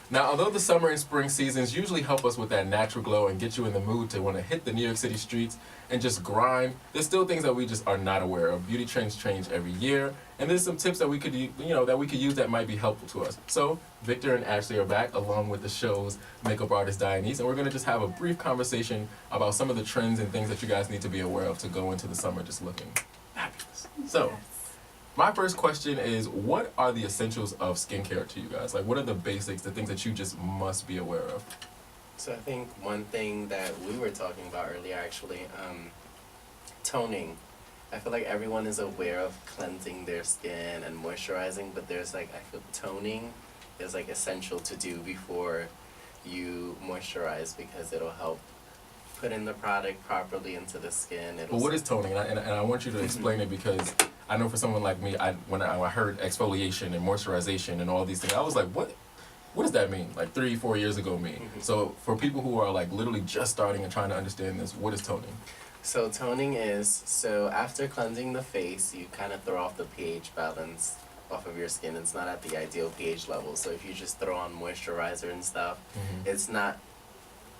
Now, although the summer and spring seasons usually help us with that natural glow and get you in the mood to want to hit the New York City streets and just grind, there's still things that we just are not aware of. Beauty trends change every year, and there's some tips that we could, that we could use that might be helpful to us. So, Victor and Ashley are back along with the show's makeup artist Dionaise, and we're going to just have a brief conversation about some of the trends and things that you guys need to be aware of to go into the summer just looking fabulous. So, my first question is, what are the essentials of skincare to you guys? Like, what are the basics, the things that you just must be aware of? So I think one thing that we were talking about earlier, actually, toning. I feel like everyone is aware of cleansing their skin and moisturizing, but there's like, I feel toning is like essential to do before you moisturize because it'll help put in the product properly into the skin. But what is toning? And I want you to explain it because I know for someone like me, when I heard exfoliation and moisturization and all these things, I was like, what does that mean? Like 3-4 years ago me. So for people who are like literally just starting and trying to understand this, what is toning? So toning is, so after cleansing the face, you kind of throw off the pH balance off of your skin. It's not at the ideal pH level. So if you just throw on moisturizer and stuff, it's not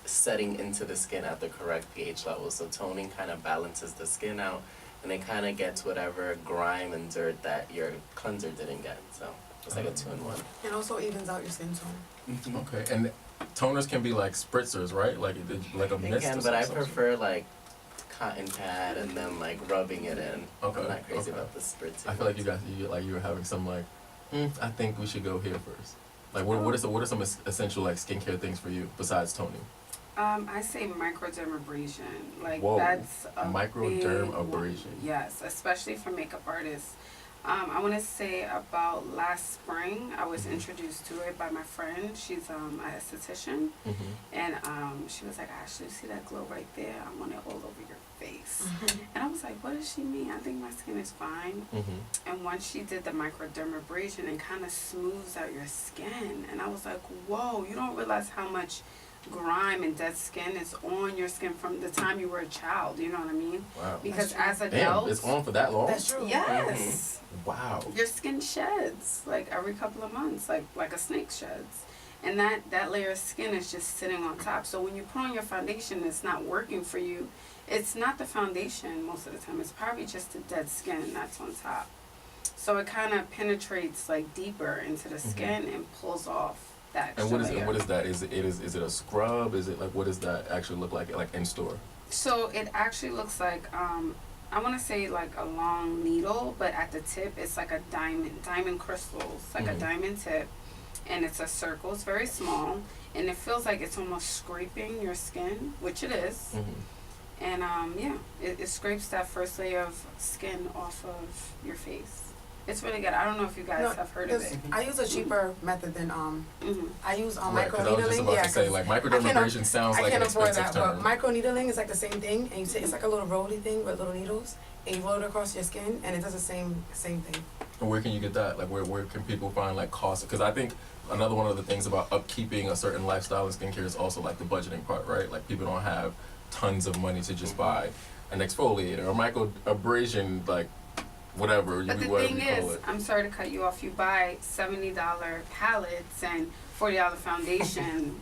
setting into the skin at the correct pH level. So toning kind of balances the skin out, and it kind of gets whatever grime and dirt that your cleanser didn't get. So it's like a 2-in-1. And also evens out your skin tone. Okay, and toners can be like spritzers, right? Like a mist. They can, but I prefer like cotton pad and then like rubbing it in. Okay. I'm not crazy about the spritzing. I feel like you were having some like, I think we should go here first. Like what are some essential like skincare things for you besides toning? I say microdermabrasion. Like Whoa. that's a Microdermabrasion. Yes, especially for makeup artists. I want to say about last spring, I was introduced to it by my friend. She's an esthetician, and she was like, "Ashley, you see that glow right there? I want it all over your face." And I was like, "What does she mean? I think my skin is fine." And once she did the microdermabrasion, it kind of smooths out your skin, and I was like, "Whoa! You don't realize how much grime and dead skin is on your skin from the time you were a child." You know what I mean? Wow. Because as adults, damn, it's on for that long? That's true. yes. Wow. Your skin sheds like every couple of months, like a snake sheds. And that layer of skin is just sitting on top. So when you put on your foundation, it's not working for you. It's not the foundation most of the time. It's probably just the dead skin that's on top. So it kind of penetrates like deeper into the skin and pulls off that extra layer. And what is that? Is it a scrub? Is it like, what does that actually look like in store? So it actually looks like I want to say like a long needle, but at the tip it's like a diamond crystals, like a diamond tip, and it's a circle. It's very small, and it feels like it's almost scraping your skin, which it is. And it scrapes that first layer of skin off of your face. It's really good. I don't know if you guys have heard of it. I use a cheaper method than I use Right, because I was just microneedling. about to say, like, microdermabrasion sounds like an expensive term. But microneedling is like the same thing, and it's like a little roly thing with little needles, and you roll it across your skin, and it does the same thing. And where can you get that? Like, where can people find like costs? Because I think another one of the things about upkeeping a certain lifestyle in skincare is also like the budgeting part, right? Like people don't have tons of money to just buy an exfoliator or microabrasion, like whatever. But the thing is, I'm sorry to cut you off. You buy $70 palettes and $40 foundation,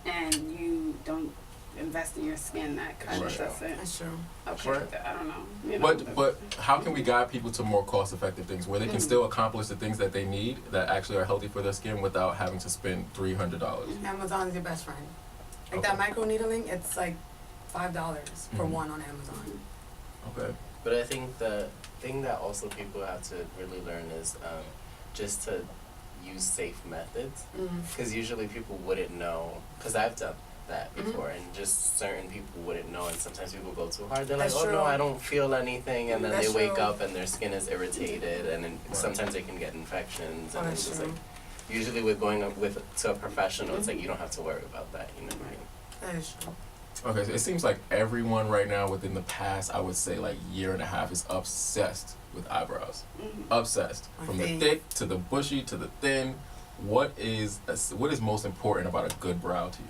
and you don't invest in your skin. That kind of does it. That's true. Okay, Right. I don't know. You know. But how can we guide people to more cost-effective things where they can still accomplish the things that they need that actually are healthy for their skin without having to spend $300? Amazon is your best friend. Like that microneedling, it's like $5 for one on Amazon. Okay. But I think the thing that also people have to really learn is just to use safe methods. Because usually people wouldn't know, because I've done that before, and just certain people wouldn't know, and sometimes people go too hard. They're like, That's oh true. no, I don't feel anything, and then That's they wake true. up and their skin is irritated, and then sometimes they can get infections, and That's it's just true. like, usually with going up to a professional, it's like you don't have to worry about that, you know what I mean? That is true. Okay, so it seems like everyone right now within the past, I would say like year and a half, is obsessed with eyebrows. Obsessed. From the thick to the bushy to the thin. What is most important about a good brow to you?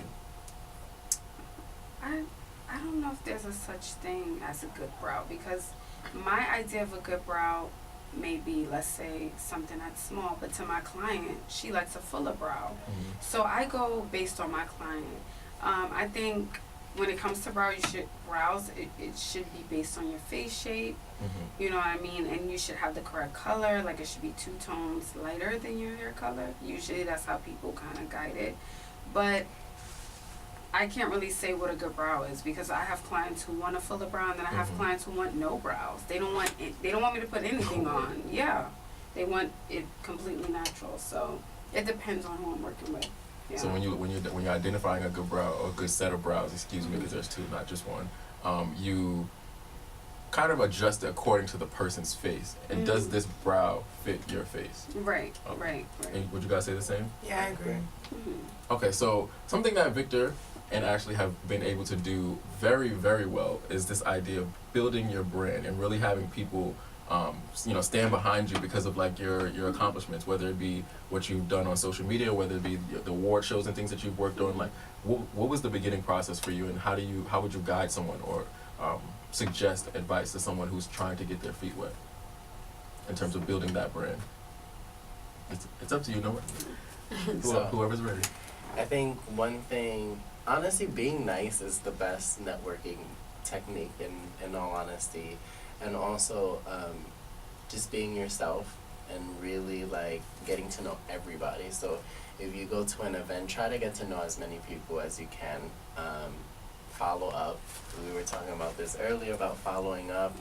I don't know if there's a such thing as a good brow, because my idea of a good brow maybe, let's say, something that's small, but to my client, she likes a fuller brow. So I go based on my client. I think when it comes to brows, it should be based on your face shape. You know what I mean? And you should have the correct color. Like, it should be 2 tones lighter than your hair color. Usually that's how people kind of guide it. But I can't really say what a good brow is, because I have clients who want a fuller brow, and then I have clients who want no brows. They don't want it, they don't want me to put anything on. Yeah, they want it completely natural. So it depends on who I'm working with. Yeah. So when you're identifying a good brow or a good set of brows, excuse me, because there's 2, not just one, you kind of adjust it according to the person's face. And does this brow fit your face? Right. And would you guys say the same? Yeah, I agree. Okay, so something that Victor and Ashley have been able to do very, very well is this idea of building your brand and really having people, stand behind you because of like your accomplishments, whether it be what you've done on social media, whether it be the award shows and things that you've worked on. Like, what was the beginning process for you, and how would you guide someone or suggest advice to someone who's trying to get their feet wet in terms of building that brand? It's up to you, no whoever's ready. I think one thing, honestly, being nice is the best networking technique in all honesty. And also just being yourself and really like getting to know everybody. So if you go to an event, try to get to know as many people as you can. Follow up. We were talking about this earlier about following up,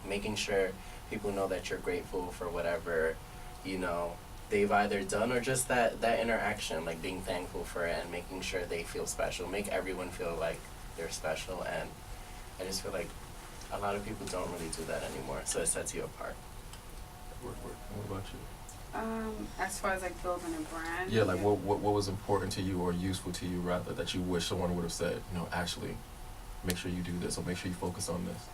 making sure people know that you're grateful for whatever, they've either done, or just that interaction, like being thankful for it and making sure they feel special. Make everyone feel like they're special. And I just feel like a lot of people don't really do that anymore, so it sets you apart. What about you? As far as like building a brand. Yeah, like what was important to you or useful to you, rather, that you wish someone would have said, actually, make sure you do this, or make sure you focus on this?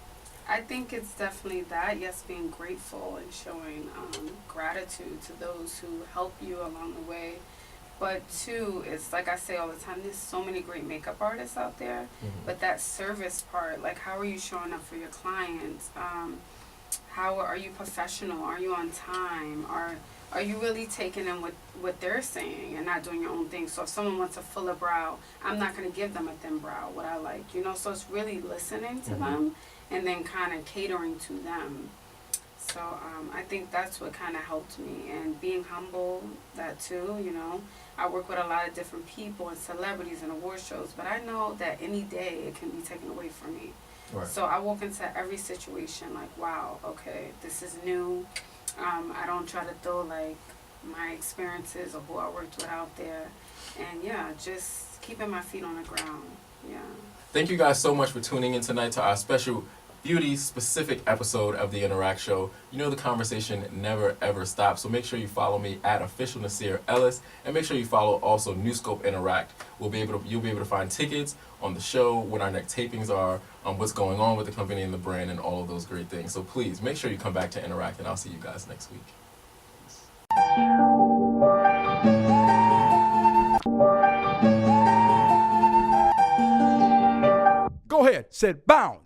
I think it's definitely that. Yes, being grateful and showing gratitude to those who help you along the way. But 2, it's like I say all the time, there's so many great makeup artists out there, but that service part, like how are you showing up for your clients? How are you professional? Are you on time? Are you really taking in what they're saying and not doing your own thing? So if someone wants a fuller brow, I'm not going to give them a thin brow, what I like, so it's really listening to them and then kind of catering to them. So I think that's what kind of helped me, and being humble, that too, I work with a lot of different people and celebrities and award shows, but I know that any day it can be taken away from me. Right. So I walk into every situation like, wow, okay, this is new. I don't try to throw like my experiences or who I worked with out there, and just keeping my feet on the ground. Thank you guys so much for tuning in tonight to our special beauty-specific episode of the Interact Show. The conversation never, ever stops, so make sure you follow me at official Nasir Ellis, and make sure you follow also NewScope Interact. You'll be able to find tickets on the show, when our next tapings are, what's going on with the company and the brand, and all of those great things. So please, make sure you come back to Interact, and I'll see you guys next week. Go ahead, said bounce.